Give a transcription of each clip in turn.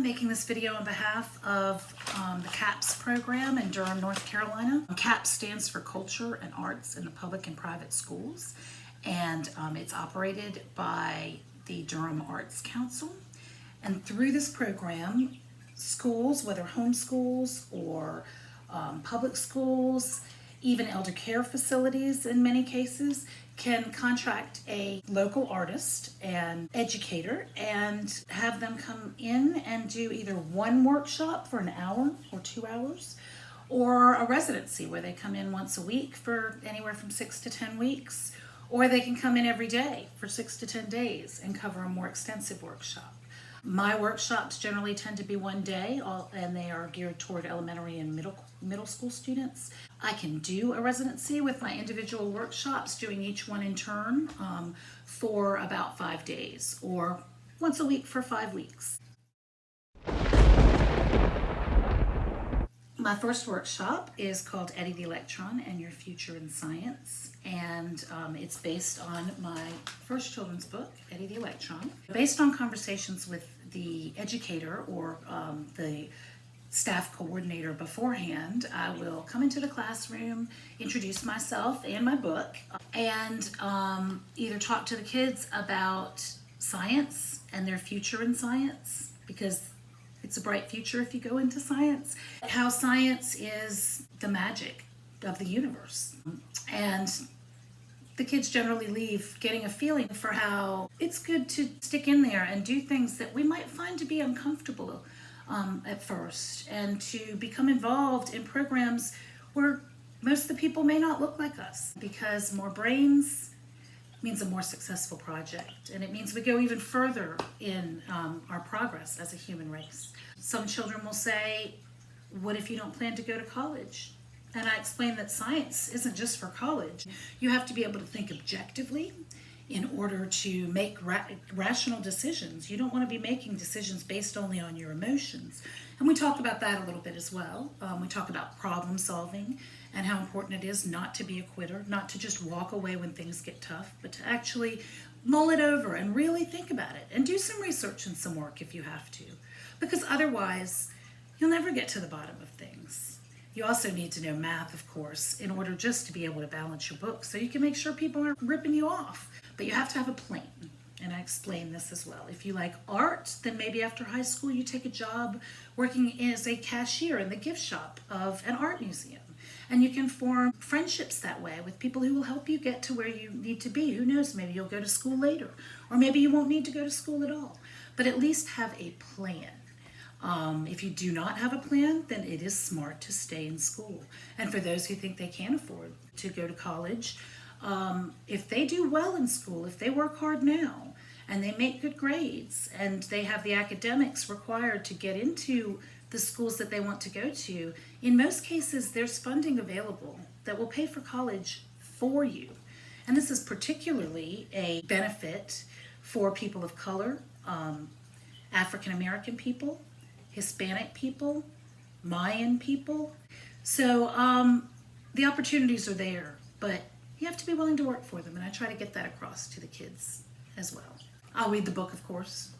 making this video on behalf of the CAPS program in Durham, North Carolina. CAPS stands for Culture and Arts in the Public and Private Schools, and it's operated by the Durham Arts Council. And through this program, schools, whether homeschools or public schools, even elder care facilities in many cases, can contract a local artist and educator and have them come in and do either one workshop for an hour or 2 hours, or a residency where they come in once a week for anywhere from 6 to 10 weeks, or they can come in every day for 6 to 10 days and cover a more extensive workshop. My workshops generally tend to be one day, and they are geared toward elementary and middle school students. I can do a residency with my individual workshops, doing each one in turn for about 5 days, or once a week for 5 weeks. My first workshop is called Eddie the Electron and Your Future in Science, and it's based on my first children's book, Eddie the Electron. Based on conversations with the educator or the staff coordinator beforehand, I will come into the classroom, introduce myself and my book, and either talk to the kids about science and their future in science, because it's a bright future if you go into science. How science is the magic of the universe. And the kids generally leave getting a feeling for how it's good to stick in there and do things that we might find to be uncomfortable at first, and to become involved in programs where most of the people may not look like us, because more brains means a more successful project, and it means we go even further in our progress as a human race. Some children will say, what if you don't plan to go to college? And I explain that science isn't just for college. You have to be able to think objectively in order to make rational decisions. You don't want to be making decisions based only on your emotions. And we talk about that a little bit as well. We talk about problem solving and how important it is not to be a quitter, not to just walk away when things get tough, but to actually mull it over and really think about it and do some research and some work if you have to. Because otherwise, you'll never get to the bottom of things. You also need to know math, of course, in order just to be able to balance your books, so you can make sure people aren't ripping you off. But you have to have a plan, and I explain this as well. If you like art, then maybe after high school you take a job working as a cashier in the gift shop of an art museum. And you can form friendships that way with people who will help you get to where you need to be. Who knows, maybe you'll go to school later, or maybe you won't need to go to school at all. But at least have a plan. If you do not have a plan, then it is smart to stay in school. And for those who think they can't afford to go to college, if they do well in school, if they work hard now, and they make good grades, and they have the academics required to get into the schools that they want to go to, in most cases there's funding available that will pay for college for you. And this is particularly a benefit for people of color, African American people, Hispanic people, Mayan people. So the opportunities are there, but you have to be willing to work for them, and I try to get that across to the kids as well. I'll read the book, of course.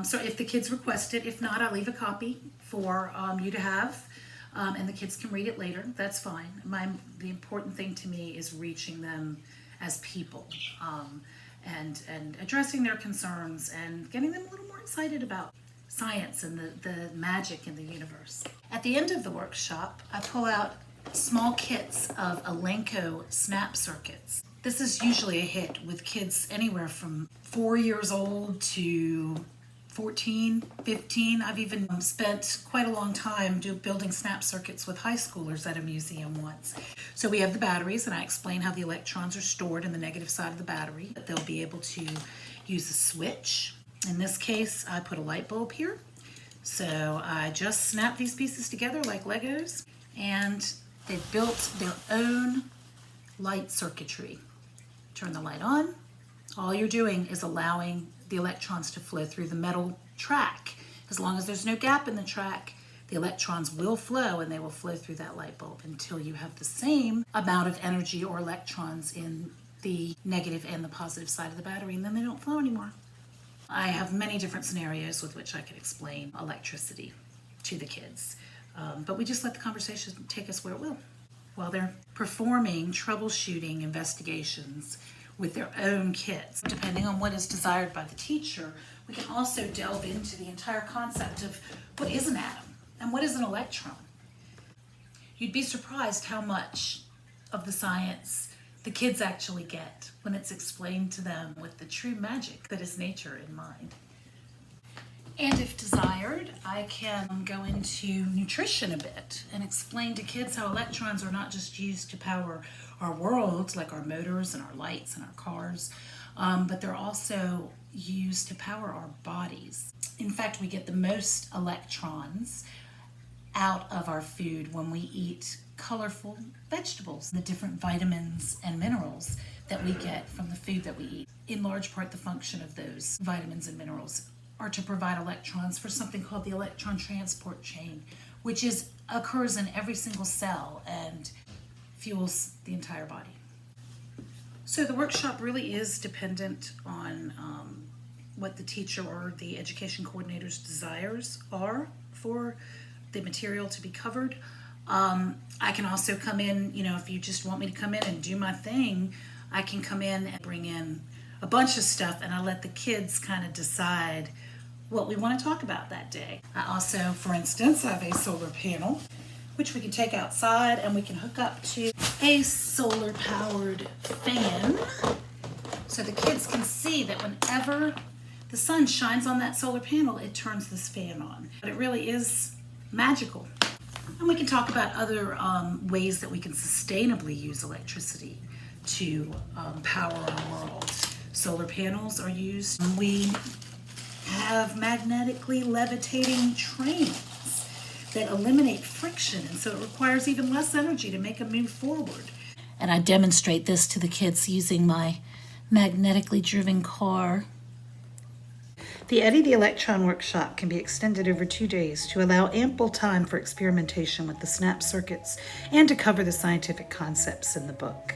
So if the kids request it, if not, I'll leave a copy for you to have, and the kids can read it later. That's fine. The important thing to me is reaching them as people, and addressing their concerns and getting them a little more excited about science and the magic in the universe. At the end of the workshop, I pull out small kits of Elenco snap circuits. This is usually a hit with kids anywhere from 4 years old to 14, 15. I've even spent quite a long time building snap circuits with high schoolers at a museum once. So we have the batteries, and I explain how the electrons are stored in the negative side of the battery. They'll be able to use a switch. In this case, I put a light bulb here. So I just snap these pieces together like Legos, and they've built their own light circuitry. Turn the light on. All you're doing is allowing the electrons to flow through the metal track. As long as there's no gap in the track, the electrons will flow, and they will flow through that light bulb until you have the same amount of energy or electrons in the negative and the positive side of the battery, and then they don't flow anymore. I have many different scenarios with which I can explain electricity to the kids. But we just let the conversation take us where it will. While they're performing troubleshooting investigations with their own kits, depending on what is desired by the teacher, we can also delve into the entire concept of what is an atom and what is an electron. You'd be surprised how much of the science the kids actually get when it's explained to them with the true magic that is nature in mind. And if desired, I can go into nutrition a bit and explain to kids how electrons are not just used to power our world, like our motors and our lights and our cars, but they're also used to power our bodies. In fact, we get the most electrons out of our food when we eat colorful vegetables, the different vitamins and minerals that we get from the food that we eat. In large part, the function of those vitamins and minerals are to provide electrons for something called the electron transport chain, which occurs in every single cell and fuels the entire body. So the workshop really is dependent on what the teacher or the education coordinator's desires are for the material to be covered. I can also come in, if you just want me to come in and do my thing, I can come in and bring in a bunch of stuff, and I let the kids kind of decide what we want to talk about that day. I also, for instance, have a solar panel, which we can take outside and we can hook up to a solar powered fan, so the kids can see that whenever the sun shines on that solar panel, it turns this fan on. But it really is magical. And we can talk about other ways that we can sustainably use electricity to power our world. Solar panels are used. We have magnetically levitating trains that eliminate friction, and so it requires even less energy to make them move forward. And I demonstrate this to the kids using my magnetically driven car. The Eddie the Electron workshop can be extended over 2 days to allow ample time for experimentation with the snap circuits and to cover the scientific concepts in the book.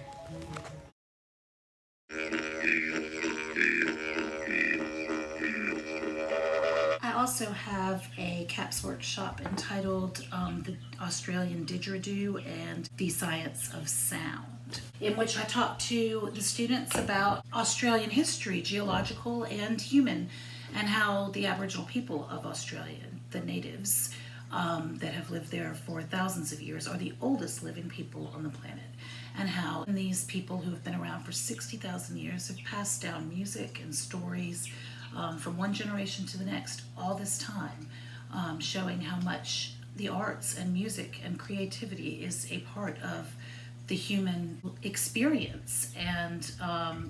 I also have a CAPS workshop entitled The Australian Didgeridoo and the Science of Sound, in which I talk to the students about Australian history, geological and human, and how the Aboriginal people of Australia, the natives that have lived there for thousands of years, are the oldest living people on the planet, and how these people who have been around for 60,000 years have passed down music and stories from one generation to the next all this time, showing how much the arts and music and creativity is a part of the human experience, and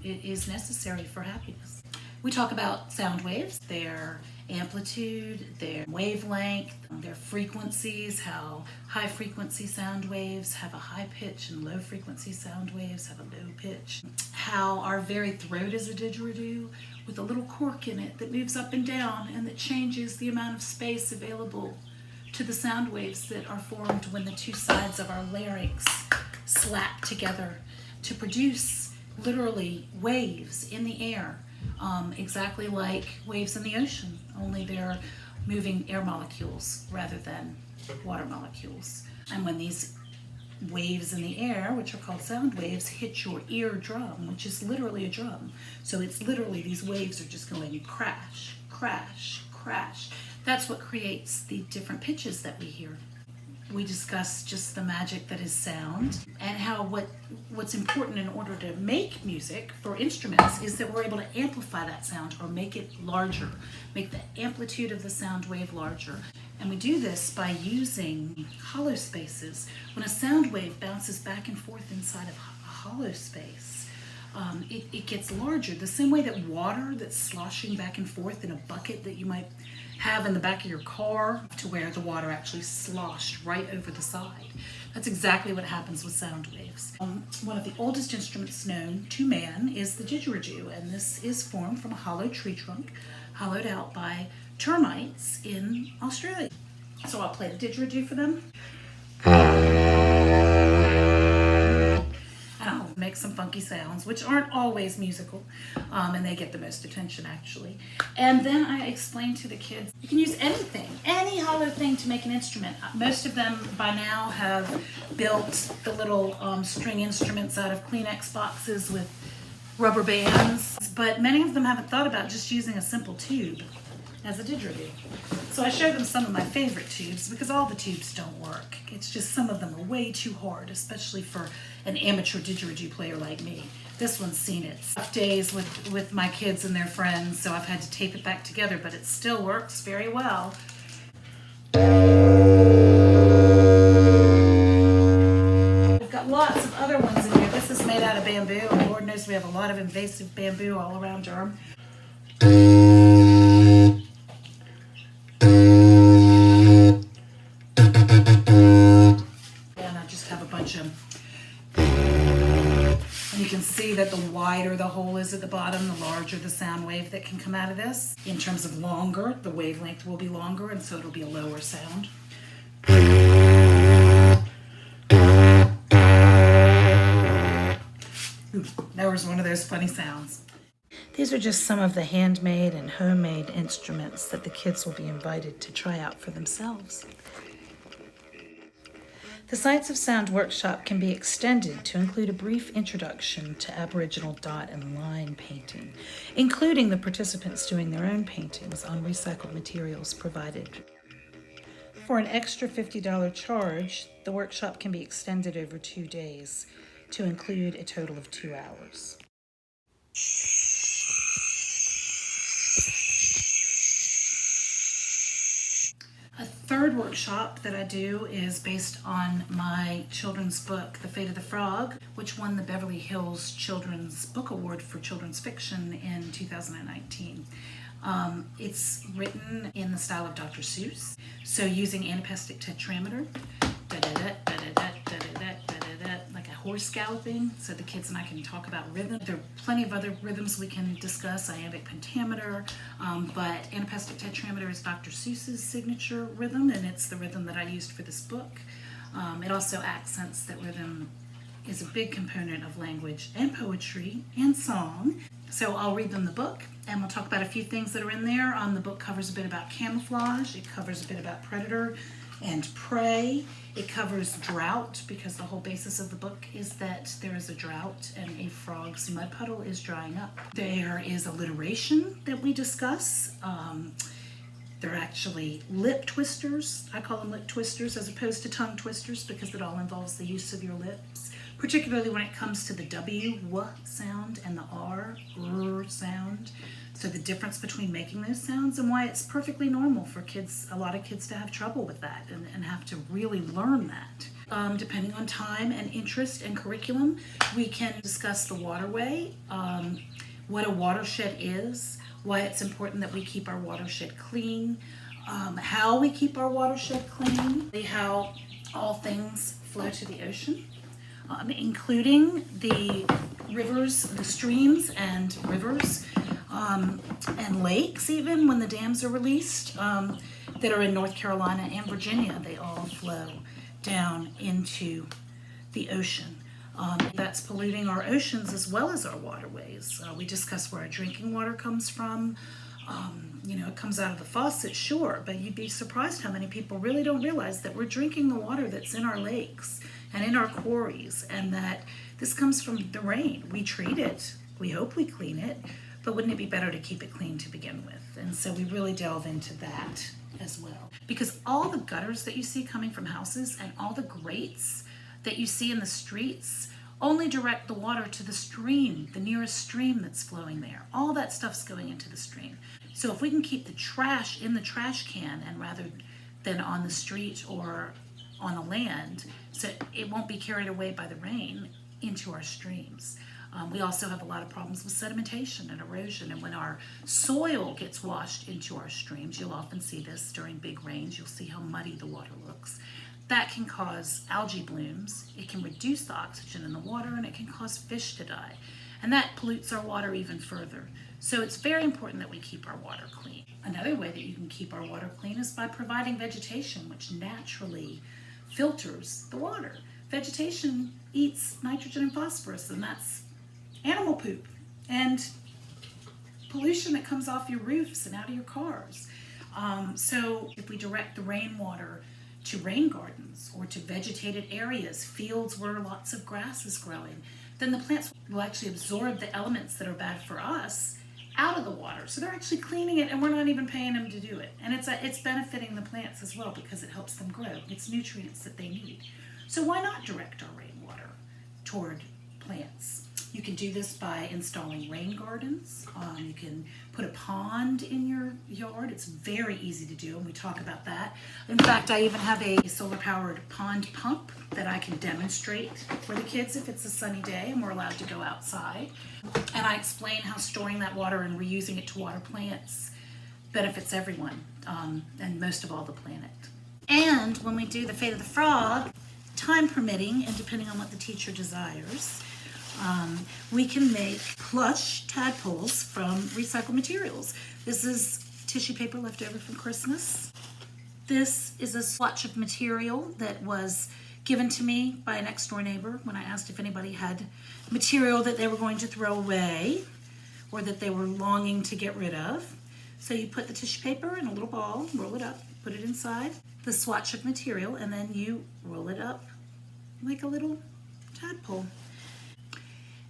it is necessary for happiness. We talk about sound waves, their amplitude, their wavelength, their frequencies, how high frequency sound waves have a high pitch and low frequency sound waves have a low pitch. How our very throat is a didgeridoo with a little cork in it that moves up and down and that changes the amount of space available to the sound waves that are formed when the two sides of our larynx slap together to produce literally waves in the air. Exactly like waves in the ocean, only they're moving air molecules rather than water molecules. And when these waves in the air, which are called sound waves, hit your eardrum, which is literally a drum. So it's literally, these waves are just going crash, crash, crash. That's what creates the different pitches that we hear. We discuss just the magic that is sound, and how what's important in order to make music for instruments is that we're able to amplify that sound or make it larger, make the amplitude of the sound wave larger. And we do this by using hollow spaces. When a sound wave bounces back and forth inside of a hollow space, it gets larger, the same way that water that's sloshing back and forth in a bucket that you might have in the back of your car, to where the water actually sloshed right over the side. That's exactly what happens with sound waves. One of the oldest instruments known to man is the didgeridoo, and this is formed from a hollow tree trunk, hollowed out by termites in Australia. So I'll play the didgeridoo for them. And I'll make some funky sounds, which aren't always musical, and they get the most attention actually. And then I explain to the kids, you can use anything, any hollow thing to make an instrument. Most of them by now have built the little string instruments out of Kleenex boxes with rubber bands, but many of them haven't thought about just using a simple tube as a didgeridoo. So I show them some of my favorite tubes because all the tubes don't work. It's just some of them are way too hard, especially for an amateur didgeridoo player like me. This one's seen its tough days with my kids and their friends, so I've had to tape it back together, but it still works very well. I've got lots of other ones in here. This is made out of bamboo, and Lord knows we have a lot of invasive bamboo all around Durham. And you can see that the wider the hole is at the bottom, the larger the sound wave that can come out of this. In terms of longer, the wavelength will be longer, and so it'll be a lower sound. Ooh, that was one of those funny sounds. These are just some of the handmade and homemade instruments that the kids will be invited to try out for themselves. The Science of Sound workshop can be extended to include a brief introduction to Aboriginal dot and line painting, including the participants doing their own paintings on recycled materials provided. For an extra $50 charge, the workshop can be extended over 2 days to include a total of 2 hours. A third workshop that I do is based on my children's book, The Fate of the Frog, which won the Beverly Hills Children's Book Award for Children's Fiction in 2019. It's written in the style of Dr. Seuss, so using anapestic tetrameter, like a horse galloping, so the kids and I can talk about rhythm. There are plenty of other rhythms we can discuss, iambic pentameter, but anapestic tetrameter is Dr. Seuss's signature rhythm, and it's the rhythm that I used for this book. It also accents that rhythm is a big component of language and poetry and song. So I'll read them the book, and we'll talk about a few things that are in there. The book covers a bit about camouflage. It covers a bit about predator and prey. It covers drought, because the whole basis of the book is that there is a drought and a frog's mud puddle is drying up. There is alliteration that we discuss. They're actually lip twisters. I call them lip twisters as opposed to tongue twisters, because it all involves the use of your lips, particularly when it comes to the W sound and the R sound. So the difference between making those sounds and why it's perfectly normal for kids, a lot of kids, to have trouble with that and have to really learn that. Depending on time and interest and curriculum, we can discuss the waterway, what a watershed is, why it's important that we keep our watershed clean, how we keep our watershed clean, how all things flow to the ocean, including the rivers, the streams and rivers, and lakes, even when the dams are released, that are in North Carolina and Virginia. They all flow down into the ocean. That's polluting our oceans as well as our waterways. We discuss where our drinking water comes from. It comes out of the faucet, sure, but you'd be surprised how many people really don't realize that we're drinking the water that's in our lakes and in our quarries, and that this comes from the rain. We treat it, we hope we clean it, but wouldn't it be better to keep it clean to begin with? And so we really delve into that as well. Because all the gutters that you see coming from houses and all the grates that you see in the streets only direct the water to the stream, the nearest stream that's flowing there. All that stuff's going into the stream. So if we can keep the trash in the trash can, and rather than on the street or on the land, so it won't be carried away by the rain into our streams. We also have a lot of problems with sedimentation and erosion, and when our soil gets washed into our streams, you'll often see this during big rains, you'll see how muddy the water looks. That can cause algae blooms, it can reduce the oxygen in the water, and it can cause fish to die. And that pollutes our water even further. So it's very important that we keep our water clean. Another way that you can keep our water clean is by providing vegetation, which naturally filters the water. vegetation eats nitrogen and phosphorus, and that's animal poop and pollution that comes off your roofs and out of your cars. So if we direct the rainwater to rain gardens or to vegetated areas, fields where lots of grass is growing, then the plants will actually absorb the elements that are bad for us out of the water. So they're actually cleaning it, and we're not even paying them to do it. And it's benefiting the plants as well because it helps them grow. It's nutrients that they need. So why not direct our rainwater toward plants? You can do this by installing rain gardens. You can put a pond in your yard. It's very easy to do, and we talk about that. In fact, I even have a solar-powered pond pump that I can demonstrate for the kids if it's a sunny day and we're allowed to go outside. And I explain how storing that water and reusing it to water plants benefits everyone, and most of all the planet. And when we do the Fate of the Frog, time permitting and depending on what the teacher desires, we can make plush tadpoles from recycled materials. This is tissue paper left over from Christmas. This is a swatch of material that was given to me by a next door neighbor when I asked if anybody had material that they were going to throw away or that they were longing to get rid of. So you put the tissue paper in a little ball, roll it up, put it inside the swatch of material, and then you roll it up like a little tadpole.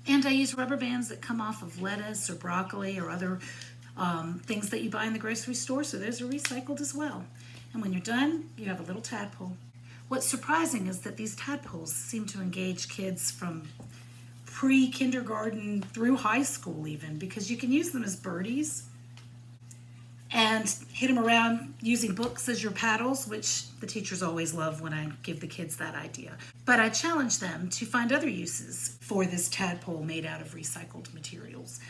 And I use rubber bands that come off of lettuce or broccoli or other things that you buy in the grocery store, so those are recycled as well. And when you're done, you have a little tadpole. What's surprising is that these tadpoles seem to engage kids from pre-kindergarten through high school even, because you can use them as birdies and hit them around using books as your paddles, which the teachers always love when I give the kids that idea. But I challenge them to find other uses for this tadpole made out of recycled materials,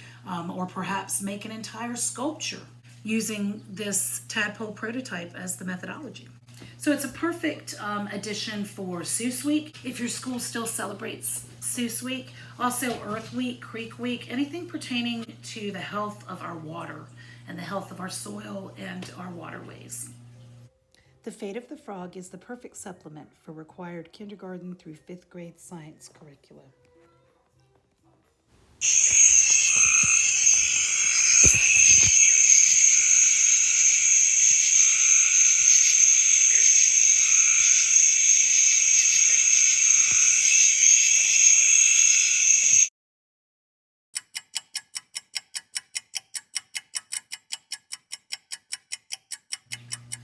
or perhaps make an entire sculpture using this tadpole prototype as the methodology. So it's a perfect addition for Seuss Week, if your school still celebrates Seuss Week. Also Earth Week, Creek Week, anything pertaining to the health of our water and the health of our soil and our waterways. The Fate of the Frog is the perfect supplement for required kindergarten through 5th grade science curricula.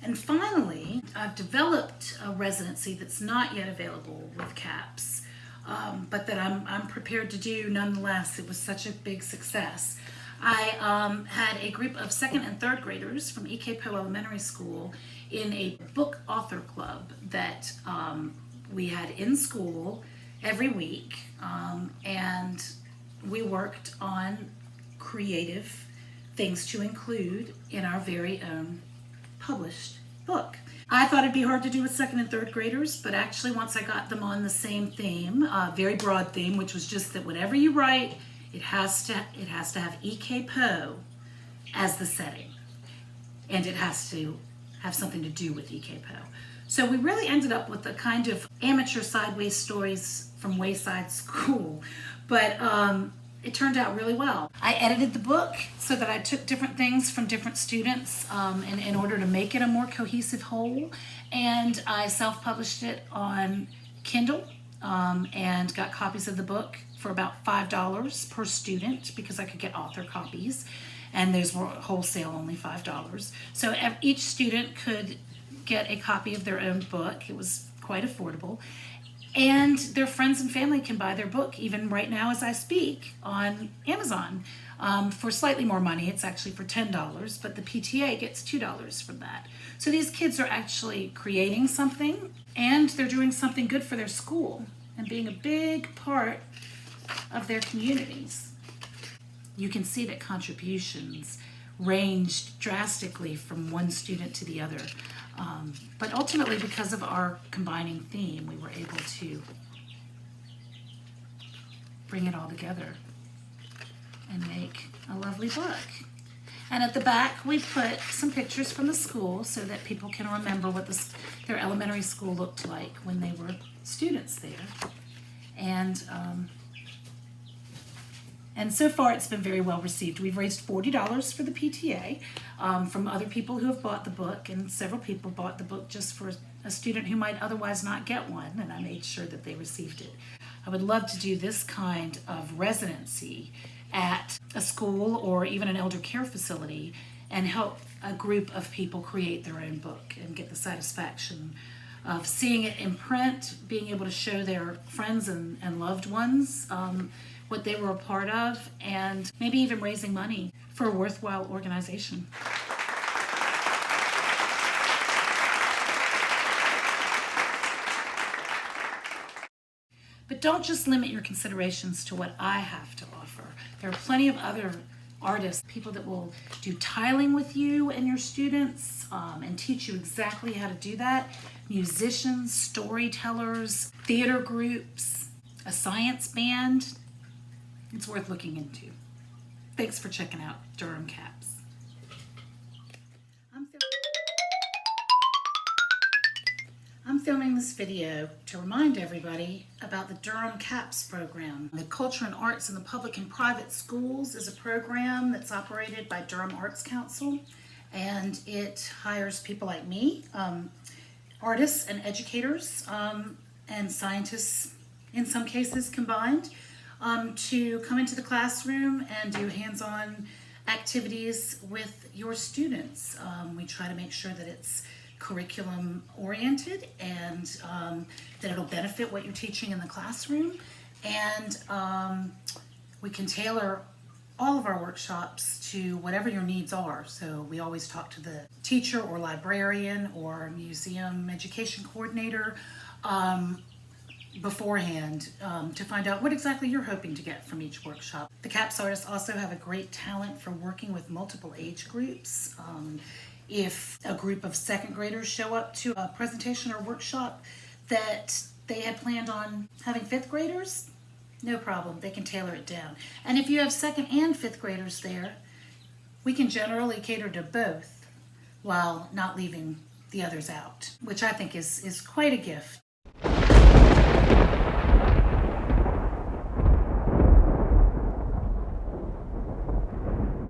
And finally, I've developed a residency that's not yet available with CAPS, but that I'm prepared to do nonetheless. It was such a big success. I had a group of 2nd and 3rd graders from EK Poe Elementary School in a book author club that we had in school every week, and we worked on creative things to include in our very own published book. I thought it'd be hard to do with 2nd and 3rd graders, but actually once I got them on the same theme, very broad theme, which was just that whatever you write, it has to have EK Poe as the setting, and it has to have something to do with EK Poe. So we really ended up with a kind of amateur sideways stories from Wayside School, but it turned out really well. I edited the book so that I took different things from different students in order to make it a more cohesive whole, and I self-published it on Kindle and got copies of the book for about $5 per student because I could get author copies, and those were wholesale only $5. So each student could get a copy of their own book. It was quite affordable. And their friends and family can buy their book, even right now as I speak, on Amazon for slightly more money. It's actually for $10, but the PTA gets $2 from that. So these kids are actually creating something, and they're doing something good for their school and being a big part of their communities. You can see that contributions ranged drastically from one student to the other. But ultimately, because of our combining theme, we were able to bring it all together and make a lovely book. And at the back, we put some pictures from the school so that people can remember what their elementary school looked like when they were students there. And so far it's been very well received. We've raised $40 for the PTA from other people who have bought the book, and several people bought the book just for a student who might otherwise not get one, and I made sure that they received it. I would love to do this kind of residency at a school or even an elder care facility and help a group of people create their own book and get the satisfaction of seeing it in print, being able to show their friends and loved ones what they were a part of, and maybe even raising money for a worthwhile organization. But don't just limit your considerations to what I have to offer. There are plenty of other artists, people that will do tiling with you and your students and teach you exactly how to do that. Musicians, storytellers, theater groups, a science band. It's worth looking into. Thanks for checking out Durham Caps. I'm filming this video to remind everybody about the Durham CAPS program. The Culture and Arts in the Public and Private Schools is a program that's operated by Durham Arts Council, and it hires people like me, artists and educators, and scientists in some cases combined, to come into the classroom and do hands-on activities with your students. We try to make sure that it's curriculum oriented and that it'll benefit what you're teaching in the classroom, and we can tailor all of our workshops to whatever your needs are. So we always talk to the teacher or librarian or museum education coordinator beforehand to find out what exactly you're hoping to get from each workshop. The CAPS artists also have a great talent for working with multiple age groups. If a group of second graders show up to a presentation or workshop that they had planned on having fifth graders, no problem, they can tailor it down. And if you have second and fifth graders there, we can generally cater to both while not leaving the others out, which I think is quite a gift.